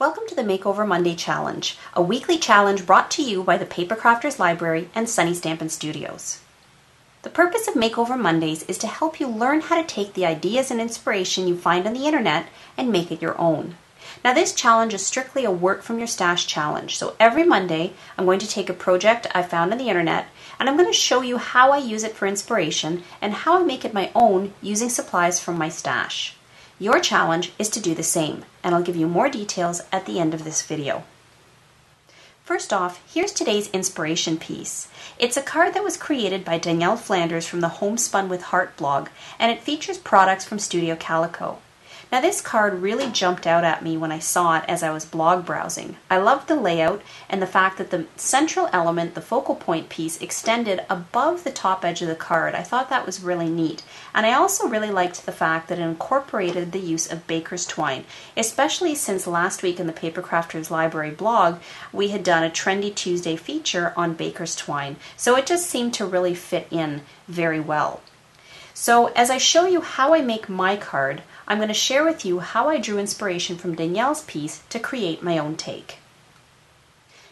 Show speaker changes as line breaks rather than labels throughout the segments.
Welcome to the Makeover Monday Challenge, a weekly challenge brought to you by the Paper Crafters Library and Sunny Stampin' Studios. The purpose of Makeover Mondays is to help you learn how to take the ideas and inspiration you find on the internet and make it your own. Now this challenge is strictly a work from your stash challenge, so every Monday I'm going to take a project I found on the internet and I'm going to show you how I use it for inspiration and how I make it my own using supplies from my stash. Your challenge is to do the same, and I'll give you more details at the end of this video. First off, here's today's inspiration piece. It's a card that was created by Danielle Flanders from the Homespun with Heart blog, and it features products from Studio Calico. Now this card really jumped out at me when I saw it as I was blog browsing. I loved the layout and the fact that the central element, the focal point piece, extended above the top edge of the card. I thought that was really neat. And I also really liked the fact that it incorporated the use of baker's twine, especially since last week in the Paper Crafters Library blog, we had done a Trendy Tuesday feature on baker's twine. So it just seemed to really fit in very well. So as I show you how I make my card, I'm going to share with you how I drew inspiration from Danielle's piece to create my own take.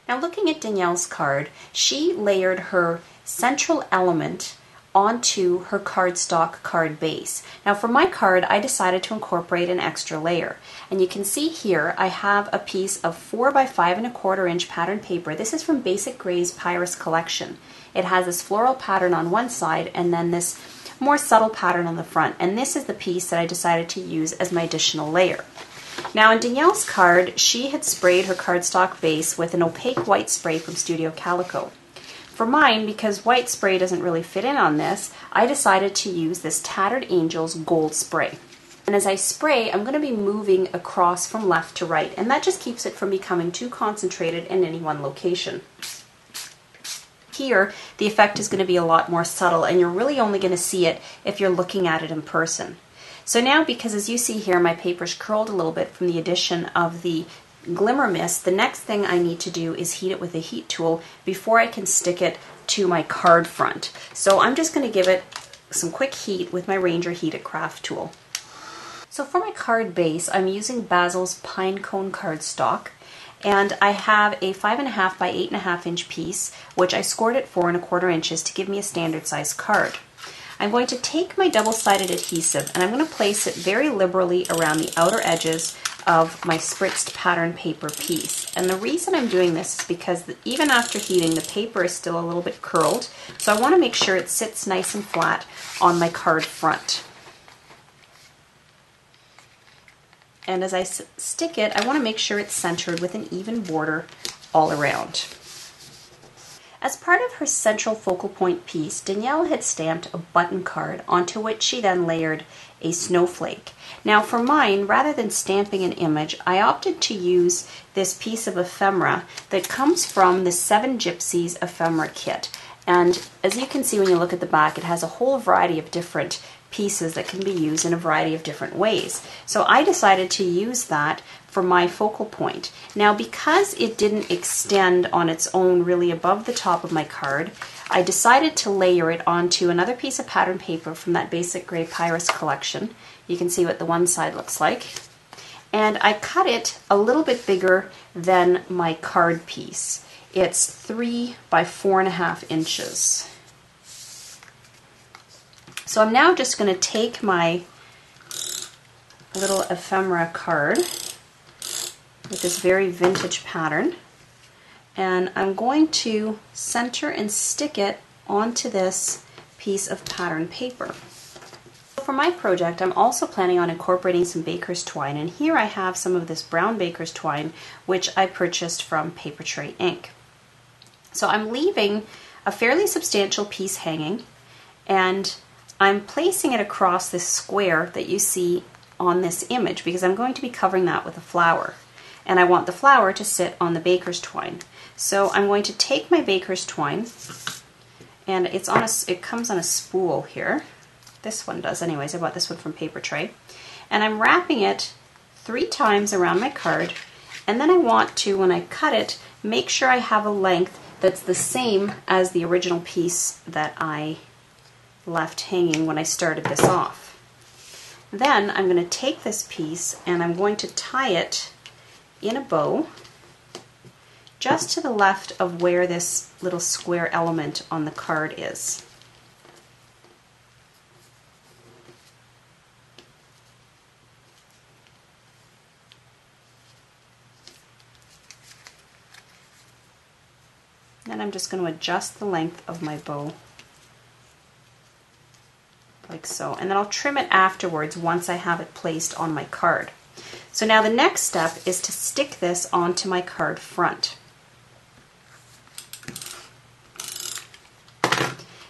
Now looking at Danielle's card, she layered her central element onto her cardstock card base. Now for my card, I decided to incorporate an extra layer. And you can see here I have a piece of 4 by 5¼ inch pattern paper. This is from Basic Gray's Pyrus collection. It has this floral pattern on one side and then this more subtle pattern on the front, and this is the piece that I decided to use as my additional layer. Now in Danielle's card, she had sprayed her cardstock base with an opaque white spray from Studio Calico. For mine, because white spray doesn't really fit in on this, I decided to use this Tattered Angels gold spray. And as I spray, I'm going to be moving across from left to right, and that just keeps it from becoming too concentrated in any one location. Here, the effect is going to be a lot more subtle, and you're really only going to see it if you're looking at it in person. So now, because as you see here, my paper's curled a little bit from the addition of the glimmer mist, the next thing I need to do is heat it with a heat tool before I can stick it to my card front. So I'm just going to give it some quick heat with my Ranger Heated Craft tool. So for my card base, I'm using Basil's Pinecone cardstock. And I have a 5½ by 8½ inch piece, which I scored at 4¼ inches to give me a standard size card. I'm going to take my double-sided adhesive and I'm going to place it very liberally around the outer edges of my spritzed pattern paper piece. And the reason I'm doing this is because even after heating, the paper is still a little bit curled, so I want to make sure it sits nice and flat on my card front. And as I stick it, I want to make sure it's centered with an even border all around. As part of her central focal point piece, Danielle had stamped a button card onto which she then layered a snowflake. Now for mine, rather than stamping an image, I opted to use this piece of ephemera that comes from the 7 Gypsies ephemera kit. And as you can see when you look at the back, it has a whole variety of different pieces that can be used in a variety of different ways. So I decided to use that for my focal point. Now because it didn't extend on its own really above the top of my card, I decided to layer it onto another piece of pattern paper from that Basic Gray Pyrus collection. You can see what the one side looks like. And I cut it a little bit bigger than my card piece. It's 3 by 4½ inches. So I'm now just going to take my little ephemera card with this very vintage pattern, and I'm going to center and stick it onto this piece of pattern paper. For my project, I'm also planning on incorporating some baker's twine, and here I have some of this brown baker's twine which I purchased from Paper Tray Inc. So I'm leaving a fairly substantial piece hanging, and I'm placing it across this square that you see on this image because I'm going to be covering that with a flower. And I want the flower to sit on the baker's twine. So I'm going to take my baker's twine, and it comes on a spool here. This one does anyways. I bought this one from Paper Tray. And I'm wrapping it 3 times around my card, and then I want to, when I cut it, make sure I have a length that's the same as the original piece that I left hanging when I started this off. Then I'm going to take this piece and I'm going to tie it in a bow just to the left of where this little square element on the card is. And I'm just going to adjust the length of my bow like so, and then I'll trim it afterwards once I have it placed on my card. So now the next step is to stick this onto my card front.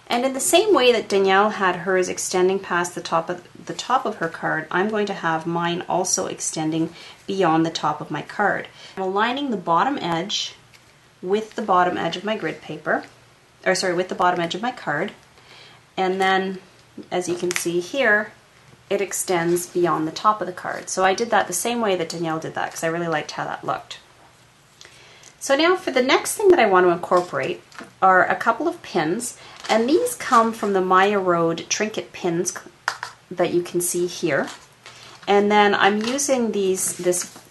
And in the same way that Danielle had hers extending past the top of her card, I'm going to have mine also extending beyond the top of my card. I'm aligning the bottom edge with the bottom edge of my grid paper, or sorry, with the bottom edge of my card, and then as you can see here, it extends beyond the top of the card. So I did that the same way that Danielle did that because I really liked how that looked. So now for the next thing that I want to incorporate are a couple of pins, and these come from the Maya Road trinket pins that you can see here. And then I'm using this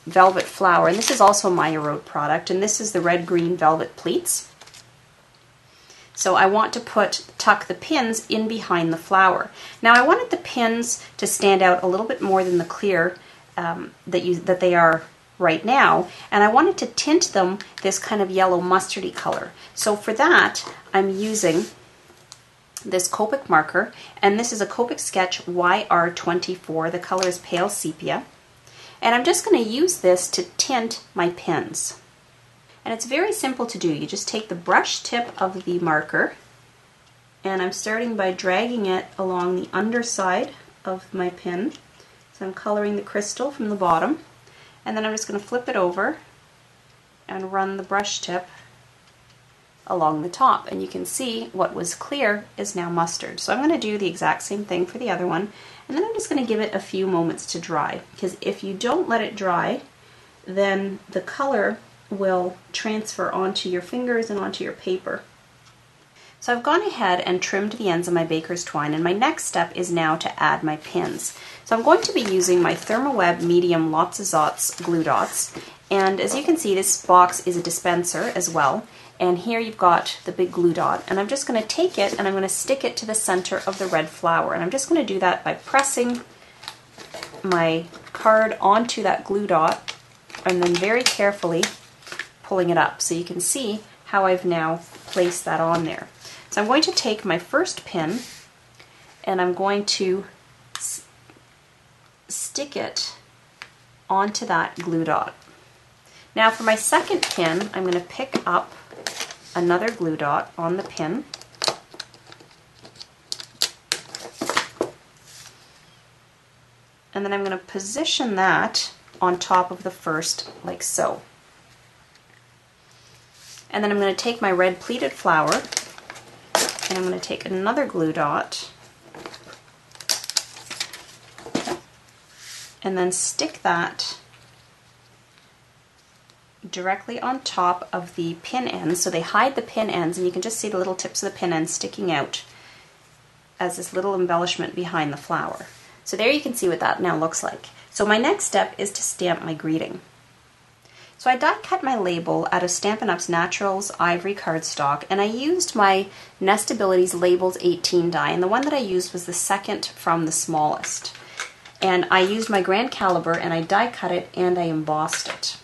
velvet flower, and this is also a Maya Road product, and this is the red-green velvet pleats. So I want to tuck the pins in behind the flower. Now I wanted the pins to stand out a little bit more than the clear that they are right now, and I wanted to tint them this kind of yellow mustardy color. So for that, I'm using this Copic marker, and this is a Copic Sketch YR24. The color is pale sepia, and I'm just going to use this to tint my pins. And it's very simple to do. You just take the brush tip of the marker, and I'm starting by dragging it along the underside of my pin. So I'm coloring the crystal from the bottom, and then I'm just going to flip it over and run the brush tip along the top, and you can see what was clear is now mustard. So I'm going to do the exact same thing for the other one, and then I'm just going to give it a few moments to dry, because if you don't let it dry, then the color will transfer onto your fingers and onto your paper. So I've gone ahead and trimmed the ends of my baker's twine, and my next step is now to add my pins. So I'm going to be using my Thermoweb medium Lots of Zots glue dots, and as you can see, this box is a dispenser as well, and here you've got the big glue dot, and I'm just going to take it and I'm going to stick it to the center of the red flower, and I'm just going to do that by pressing my card onto that glue dot and then very carefully pulling it up, so you can see how I've now placed that on there. So I'm going to take my first pin and I'm going to stick it onto that glue dot. Now for my second pin, I'm going to pick up another glue dot on the pin, and then I'm going to position that on top of the first like so. And then I'm going to take my red pleated flower and I'm going to take another glue dot and then stick that directly on top of the pin ends. So they hide the pin ends, and you can just see the little tips of the pin ends sticking out as this little embellishment behind the flower. So there you can see what that now looks like. So my next step is to stamp my greeting. So I die cut my label out of Stampin' Up's Naturals Ivory cardstock, and I used my Nestabilities Labels 18 die, and the one that I used was the second from the smallest. And I used my grand caliber and I die cut it and I embossed it.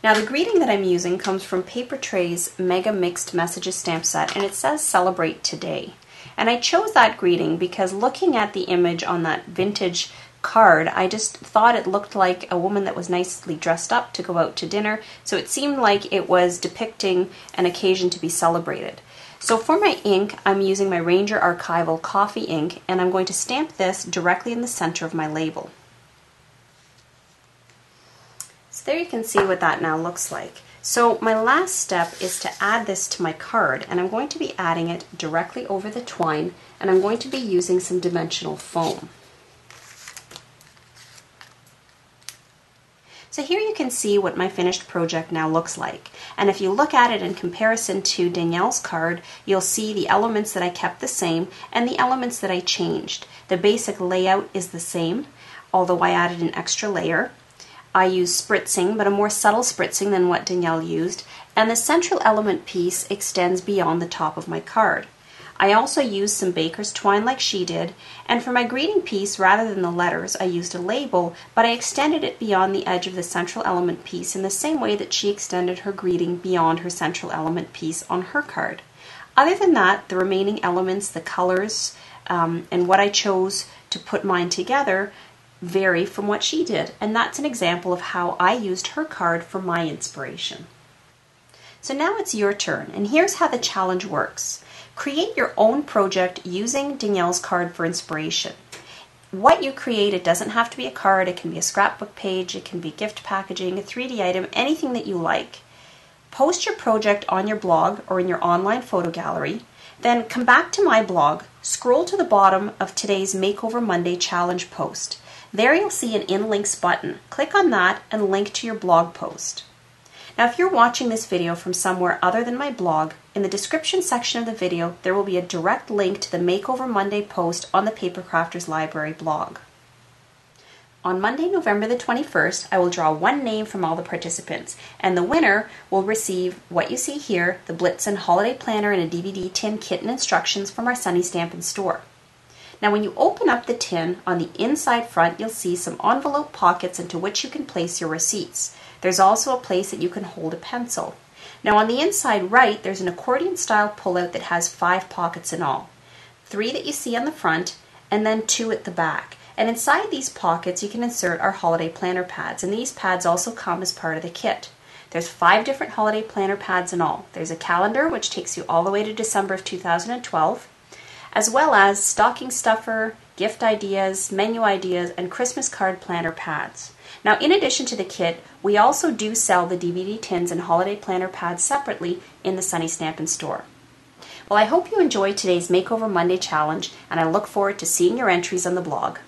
Now the greeting that I'm using comes from Paper Tray's Mega Mixed Messages stamp set, and it says Celebrate Today. And I chose that greeting because looking at the image on that vintage card, I just thought it looked like a woman that was nicely dressed up to go out to dinner, so it seemed like it was depicting an occasion to be celebrated. So for my ink, I'm using my Ranger Archival Coffee ink, and I'm going to stamp this directly in the center of my label. So there you can see what that now looks like. So my last step is to add this to my card, and I'm going to be adding it directly over the twine, and I'm going to be using some dimensional foam. So here you can see what my finished project now looks like. And if you look at it in comparison to Danielle's card, you'll see the elements that I kept the same and the elements that I changed. The basic layout is the same, although I added an extra layer. I use spritzing, but a more subtle spritzing than what Danielle used, and the central element piece extends beyond the top of my card. I also used some baker's twine like she did, and for my greeting piece, rather than the letters, I used a label, but I extended it beyond the edge of the central element piece in the same way that she extended her greeting beyond her central element piece on her card. Other than that, the remaining elements, the colors, and what I chose to put mine together vary from what she did, and that's an example of how I used her card for my inspiration. So now it's your turn, and here's how the challenge works. Create your own project using Danielle's card for inspiration. What you create, it doesn't have to be a card, it can be a scrapbook page, it can be gift packaging, a 3D item, anything that you like. Post your project on your blog or in your online photo gallery, then come back to my blog, scroll to the bottom of today's Makeover Monday challenge post. There you'll see an In Links button. Click on that and link to your blog post. Now if you're watching this video from somewhere other than my blog, in the description section of the video there will be a direct link to the Makeover Monday post on the Paper Crafters Library blog. On Monday, November the 21st, I will draw one name from all the participants, and the winner will receive what you see here, the Blitzen Holiday Planner and a DVD tin kit and instructions from our Sunny Stampin' store. Now when you open up the tin, on the inside front you'll see some envelope pockets into which you can place your receipts. There's also a place that you can hold a pencil. Now on the inside right, there's an accordion style pullout that has 5 pockets in all. 3 that you see on the front, and then 2 at the back. And inside these pockets you can insert our holiday planner pads, and these pads also come as part of the kit. There's 5 different holiday planner pads in all. There's a calendar, which takes you all the way to December of 2012, as well as stocking stuffer, gift ideas, menu ideas, and Christmas card planner pads. Now in addition to the kit, we also do sell the DVD tins and holiday planner pads separately in the Sunny Stampin' store. Well, I hope you enjoyed today's Makeover Monday challenge, and I look forward to seeing your entries on the blog.